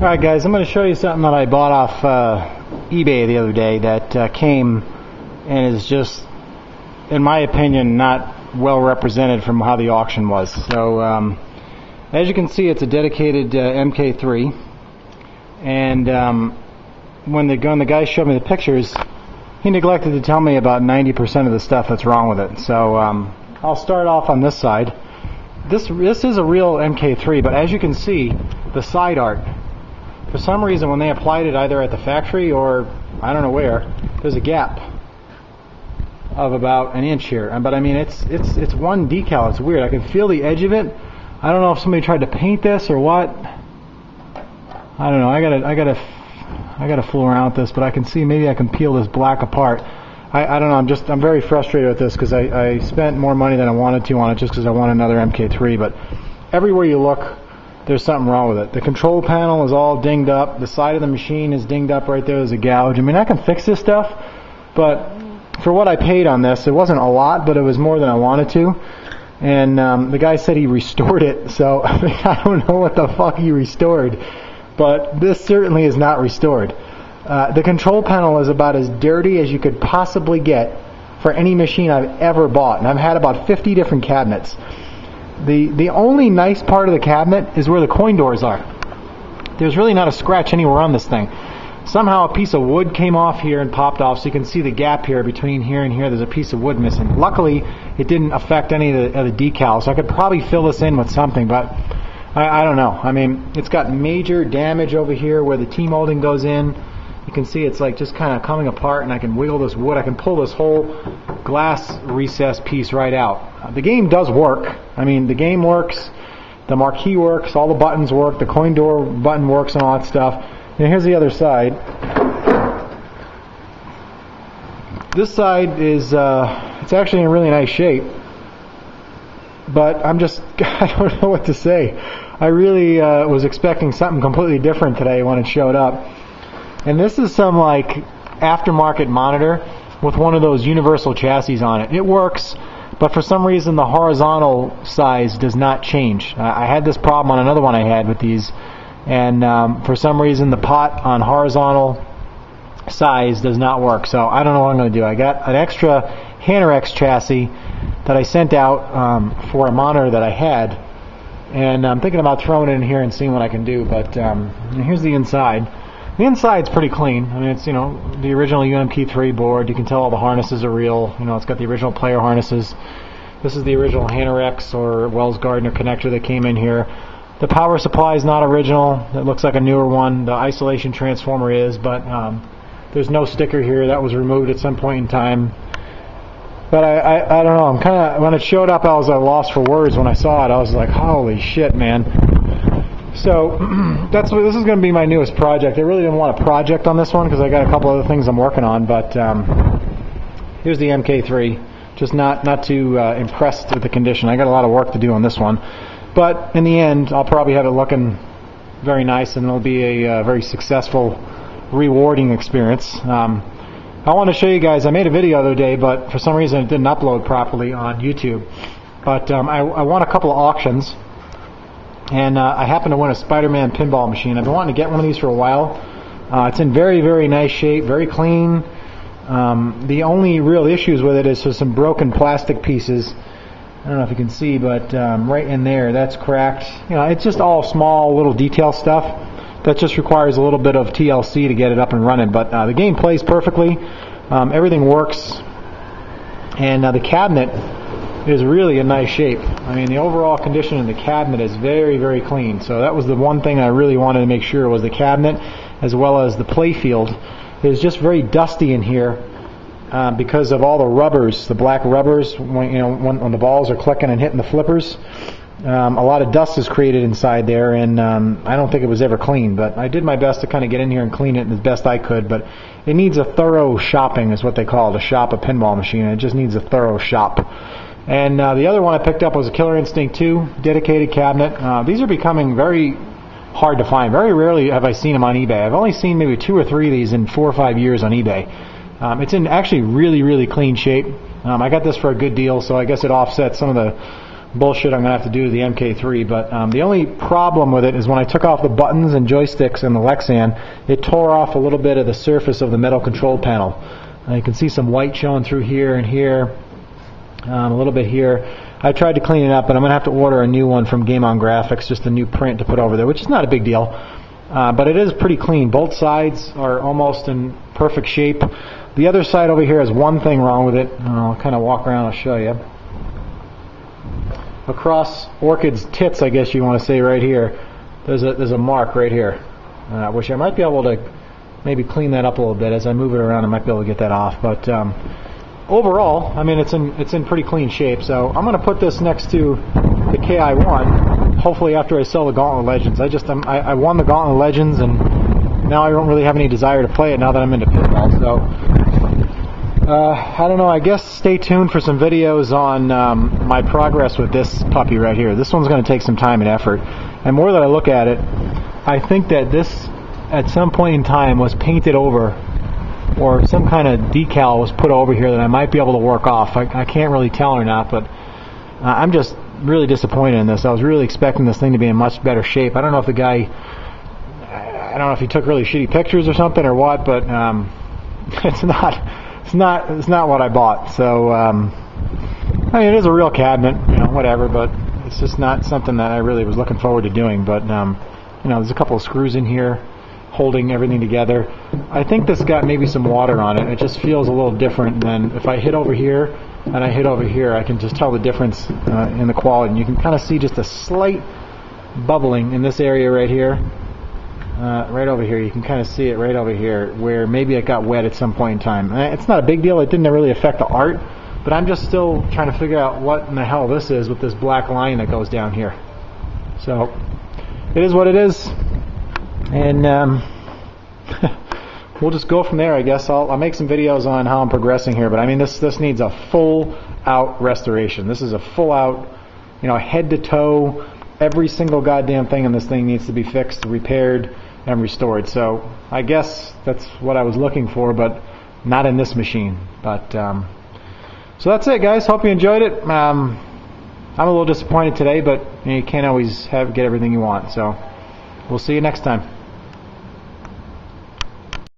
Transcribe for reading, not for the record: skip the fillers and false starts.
Alright guys, I'm going to show you something that I bought off eBay the other day that came and is just, in my opinion, not well represented from how the auction was. So as you can see, it's a dedicated MK3, and when the guy showed me the pictures, he neglected to tell me about 90% of the stuff that's wrong with it. So I'll start off on this side. This is a real MK3, but as you can see, the side art, for some reason when they applied it either at the factory or I don't know where, there's a gap of about an inch here. But I mean, it's one decal. It's weird. I can feel the edge of it. I don't know if somebody tried to paint this or what. I don't know. I gotta fool around with this, but I can see maybe I can peel this black apart. I don't know. I'm very frustrated with this because I spent more money than I wanted to on it just because I want another MK3. But everywhere you look, there's something wrong with it. The control panel is all dinged up. The side of the machine is dinged up right there. There's a gouge. I mean, I can fix this stuff, but for what I paid on this, it wasn't a lot, but it was more than I wanted to. And the guy said he restored it, so I mean, I don't know what the fuck he restored, but this certainly is not restored. The control panel is about as dirty as you could possibly get for any machine I've ever bought, and I've had about 50 different cabinets. The only nice part of the cabinet is where the coin doors are. There's really not a scratch anywhere on this thing. Somehow a piece of wood came off here and popped off, so you can see the gap here between here and here. There's a piece of wood missing. Luckily, it didn't affect any of the decals, so I could probably fill this in with something, but I don't know. I mean, it's got major damage over here where the T-molding goes in. You can see it's like just kind of coming apart, and I can wiggle this wood. I can pull this whole glass recess piece right out. The game does work. I mean, the game works, the marquee works, all the buttons work, the coin door button works and all that stuff. And here's the other side. This side is, it's actually in really nice shape, but I don't know what to say. I really was expecting something completely different today when it showed up. And this is some like aftermarket monitor with one of those universal chassis on it. It works, but for some reason the horizontal size does not change. I had this problem on another one I had with these, and for some reason the pot on horizontal size does not work. So I don't know what I'm going to do. I got an extra Hanorex chassis that I sent out for a monitor that I had, and I'm thinking about throwing it in here and seeing what I can do. But here's the inside. The inside's pretty clean. I mean, it's, you know, the original UMK3 board. You can tell all the harnesses are real. You know, it's got the original player harnesses. This is the original Hanorex or Wells Gardner connector that came in here. The power supply is not original. It looks like a newer one. The isolation transformer is, but there's no sticker here. That was removed at some point in time. But I don't know. I'm kind of, when it showed up, I was at a loss for words when I saw it. I was like, holy shit, man. So this is going to be my newest project. I really didn't want a project on this one because I got a couple other things I'm working on. But here's the MK3. Just not too impressed with the condition. I got a lot of work to do on this one. But in the end, I'll probably have it looking very nice, and it'll be a very successful, rewarding experience. I want to show you guys, I made a video the other day, but for some reason it didn't upload properly on YouTube. But I won a couple of auctions, and I happened to win a Spider-Man pinball machine. I've been wanting to get one of these for a while. It's in very, very nice shape, very clean. The only real issues with it is for some broken plastic pieces. I don't know if you can see, but right in there, that's cracked. You know, it's just all small little detail stuff that just requires a little bit of TLC to get it up and running. But the game plays perfectly. Everything works, and the cabinet is really in nice shape. I mean, the overall condition of the cabinet is very, very clean. So that was the one thing I really wanted to make sure was the cabinet, as well as the play field. It is just very dusty in here because of all the rubbers, the black rubbers. When the balls are clicking and hitting the flippers, a lot of dust is created inside there, and I don't think it was ever clean. But I did my best to kind of get in here and clean it as best I could. But it needs a thorough shopping, is what they call it, a shop a pinball machine. It just needs a thorough shop. And the other one I picked up was a Killer Instinct 2 dedicated cabinet. These are becoming very hard to find. Very rarely have I seen them on eBay. I've only seen maybe 2 or 3 of these in 4 or 5 years on eBay. It's in actually really, really clean shape. I got this for a good deal, so I guess it offsets some of the bullshit I'm going to have to do to the MK3, but the only problem with it is when I took off the buttons and joysticks and the Lexan, it tore off a little bit of the surface of the metal control panel. You can see some white showing through here and here, a little bit here. I tried to clean it up, but I'm going to have to order a new one from Game On Graphics, just a new print to put over there, which is not a big deal, but it is pretty clean. Both sides are almost in perfect shape. The other side over here has one thing wrong with it. I'll kind of walk around and show you. Across Orchid's tits, I guess you want to say, right here, there's a mark right here, which I might be able to maybe clean that up a little bit. As I move it around, I might be able to get that off. But overall, I mean, it's in pretty clean shape. So I'm going to put this next to the KI1. Hopefully, after I sell the Gauntlet Legends. I won the Gauntlet Legends, and now I don't really have any desire to play it now that I'm into pinball. So I don't know. I guess stay tuned for some videos on my progress with this puppy right here. This one's going to take some time and effort. And more that I look at it, I think that this, at some point in time, was painted over, or some kind of decal was put over here that I might be able to work off. I can't really tell or not, but I'm just really disappointed in this. I was really expecting this thing to be in much better shape. I don't know if the guy, I don't know if he took really shitty pictures or something or what, but it's not what I bought. So I mean, it is a real cabinet, you know, whatever, but it's just not something that I really was looking forward to doing. But you know, there's a couple of screws in here holding everything together. I think this got maybe some water on it. It just feels a little different than if I hit over here and I hit over here. I can just tell the difference in the quality. And you can kind of see just a slight bubbling in this area right here. Right over here, you can kind of see it right over here, where maybe it got wet at some point in time. It's not a big deal. It didn't really affect the art, but I'm just still trying to figure out what in the hell this is with this black line that goes down here. So it is what it is, and we'll just go from there, I guess. I'll make some videos on how I'm progressing here, but I mean, this needs a full-out restoration. This is a full-out, you know, head to toe, every single goddamn thing in this thing needs to be fixed, repaired, and restored. So I guess that's what I was looking for, but not in this machine. But so that's it, guys. Hope you enjoyed it. I'm a little disappointed today, but you know, you can't always get everything you want. So we'll see you next time.